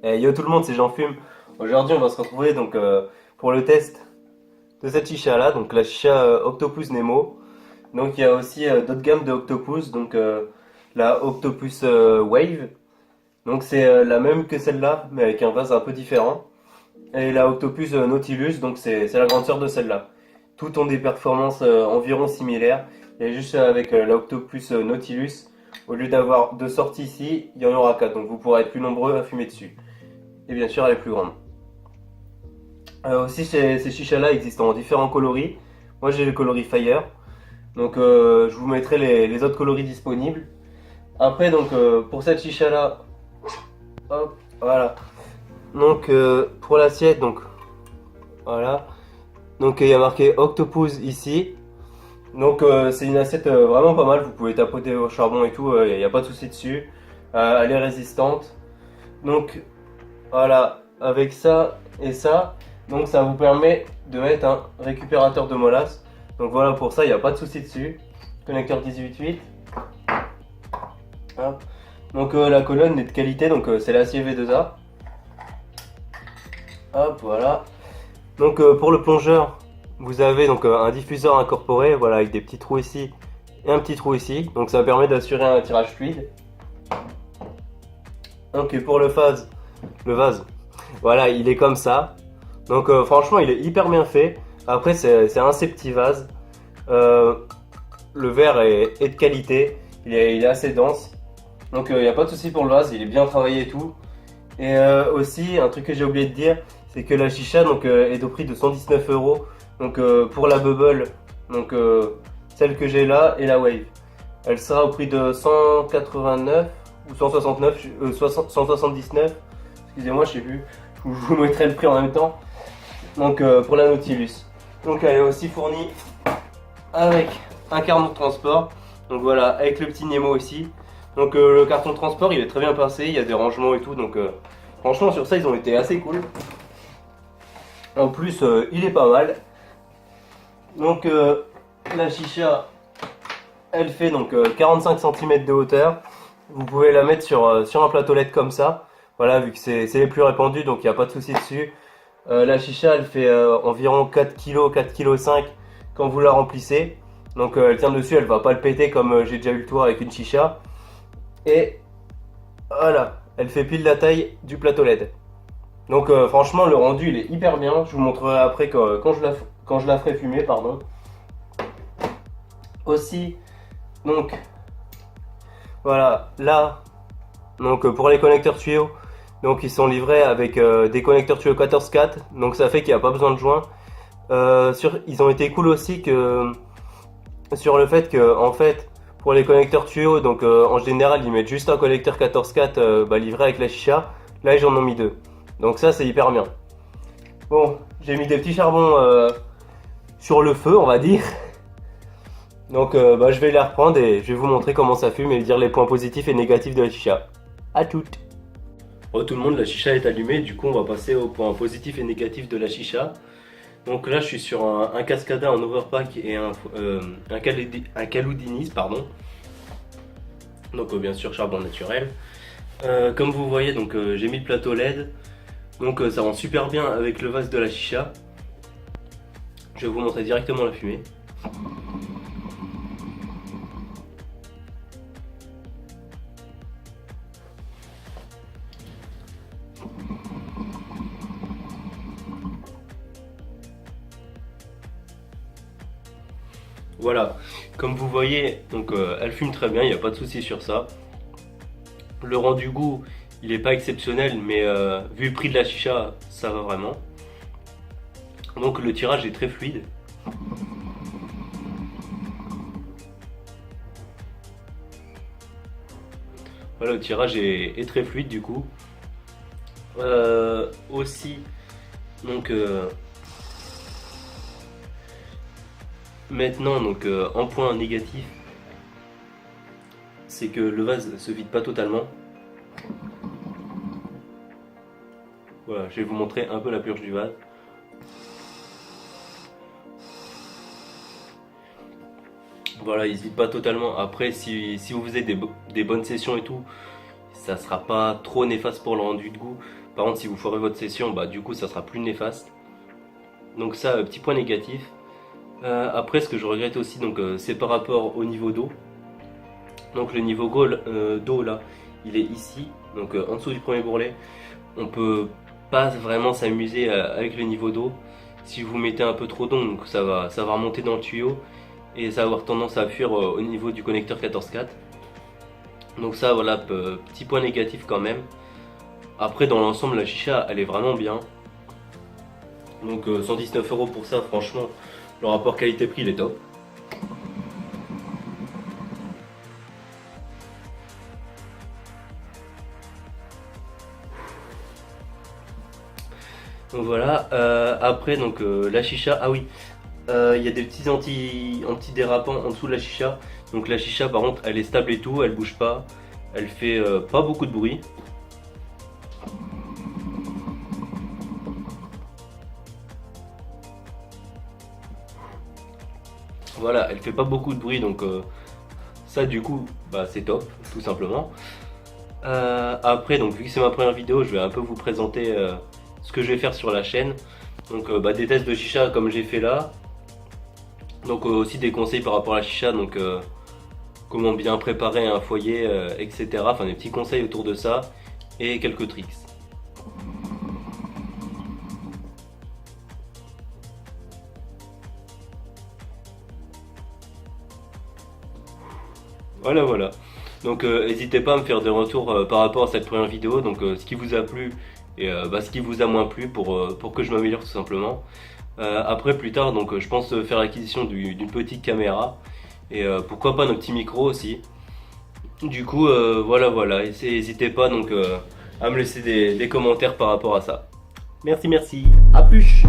Yo tout le monde, c'est Jean Fume. Aujourd'hui, on va se retrouver donc pour le test de cette chicha là, donc la chicha Octopus Nemo. Donc il y a aussi d'autres gammes de Octopus, donc la Octopus Wave. Donc c'est la même que celle-là, mais avec un vase un peu différent. Et la Octopus Nautilus, donc c'est la grande sœur de celle-là. Toutes ont des performances environ similaires. Et juste avec la Octopus Nautilus, au lieu d'avoir deux sorties ici, il y en aura quatre. Donc vous pourrez être plus nombreux à fumer dessus. Et bien sûr, elle est plus grande. Aussi, ces chichas-là existent en différents coloris. Moi, j'ai le coloris Fire. Donc, je vous mettrai les autres coloris disponibles. Après, donc, pour cette chicha-là, hop, voilà. Donc, pour l'assiette, donc, voilà. Donc, il y a marqué Octopus ici. Donc, c'est une assiette vraiment pas mal. Vous pouvez tapoter au charbon et tout. Il n'y a pas de souci dessus. Elle est résistante. Donc, voilà, avec ça et ça, donc ça vous permet de mettre un récupérateur de molasse. Donc voilà, pour ça, il n'y a pas de souci dessus. Connecteur 18.8. Hop. Donc la colonne est de qualité, donc c'est l'acier V2A. Hop, voilà. Donc pour le plongeur, vous avez donc un diffuseur incorporé, voilà, avec des petits trous ici et un petit trou ici. Donc ça permet d'assurer un tirage fluide. Donc pour le vase, voilà, il est comme ça. Donc franchement, il est hyper bien fait. Après, c'est un petit vase. Euh, le verre est de qualité. Il est assez dense. Donc il n'y a pas de souci pour le vase. Il est bien travaillé et tout. Et aussi, un truc que j'ai oublié de dire, c'est que la chicha donc, est au prix de 119 euros. Donc pour la bubble, donc celle que j'ai là et la wave. Elle sera au prix de 189 ou 169, 179. Excusez-moi, je sais plus. Je vous mettrai le prix en même temps. Donc pour la Nautilus. Donc elle est aussi fournie avec un carton de transport. Donc voilà, avec le petit Nemo aussi. Donc le carton de transport, il est très bien passé. Il y a des rangements et tout. Donc franchement, sur ça, ils ont été assez cool. En plus, il est pas mal. Donc la chicha, elle fait donc 45 cm de hauteur. Vous pouvez la mettre sur un plateau LED comme ça. Voilà, vu que c'est les plus répandus, donc il n'y a pas de souci dessus. La chicha, elle fait environ 4 kg, 4 kg 5 quand vous la remplissez. Donc elle tient dessus, elle va pas le péter comme j'ai déjà eu le tour avec une chicha. Et voilà, elle fait pile la taille du plateau LED. Donc franchement, le rendu, il est hyper bien. Je vous montrerai après quand je la ferai fumer, pardon. Aussi, donc voilà, là, donc pour les connecteurs tuyaux, donc ils sont livrés avec des connecteurs tuyaux 14-4, donc ça fait qu'il n'y a pas besoin de joint. Ils ont été cool aussi sur le fait que en fait pour les connecteurs tuyaux, donc en général ils mettent juste un connecteur 14-4 livré avec la chicha. Là ils en ont mis deux, donc ça c'est hyper bien. Bon, j'ai mis des petits charbons sur le feu, on va dire. Donc je vais les reprendre et je vais vous montrer comment ça fume et dire les points positifs et négatifs de la chicha. A toutes. Bon tout le monde, la chicha est allumée, du coup on va passer aux points positifs et négatifs de la chicha. Donc là je suis sur un Cascada en overpack et un Caloudinis, pardon. Donc bien sûr charbon naturel. Comme vous voyez, donc j'ai mis le plateau LED. Donc ça rend super bien avec le vase de la chicha. Je vais vous montrer directement la fumée. Voilà, comme vous voyez, donc elle fume très bien, il n'y a pas de souci sur ça. Le rendu goût, il n'est pas exceptionnel, mais vu le prix de la chicha, ça va vraiment. Donc le tirage est très fluide. Voilà, le tirage est très fluide du coup. Aussi, donc maintenant, donc en point négatif, c'est que le vase se vide pas totalement. Voilà, je vais vous montrer un peu la purge du vase. Voilà, il se vide pas totalement. Après, si vous faisiez des bonnes sessions et tout, ça sera pas trop néfaste pour le rendu de goût. Par contre, si vous foirez votre session, bah du coup ça sera plus néfaste. Donc ça, petit point négatif. Après, ce que je regrette aussi, donc c'est par rapport au niveau d'eau. Donc le niveau d'eau là, il est ici, donc en dessous du premier bourrelet. On peut pas vraiment s'amuser avec le niveau d'eau. Si vous mettez un peu trop d'eau, donc ça va remonter dans le tuyau et ça va avoir tendance à fuir au niveau du connecteur 14.4. Donc ça, voilà, petit point négatif quand même. Après, dans l'ensemble, la chicha, elle est vraiment bien. Donc 119 € pour ça, franchement, le rapport qualité-prix, il est top. Donc voilà, après donc la chicha, ah oui, il y a des petits antidérapants en dessous de la chicha. Donc la chicha par contre elle est stable et tout, elle bouge pas, elle fait pas beaucoup de bruit. Voilà, elle fait pas beaucoup de bruit donc ça du coup bah, c'est top tout simplement. Après donc vu que c'est ma première vidéo, je vais un peu vous présenter ce que je vais faire sur la chaîne. Donc bah, des tests de chicha comme j'ai fait là. Donc aussi des conseils par rapport à la chicha, donc comment bien préparer un foyer, etc. Enfin des petits conseils autour de ça et quelques tricks. Voilà voilà. Donc n'hésitez pas à me faire des retours par rapport à cette première vidéo, donc ce qui vous a plu et bah, ce qui vous a moins plu pour que je m'améliore tout simplement. Après plus tard donc je pense faire l'acquisition d'une petite caméra et pourquoi pas nos petits micros aussi. Du coup voilà, n'hésitez pas donc à me laisser des commentaires par rapport à ça. Merci, à plus.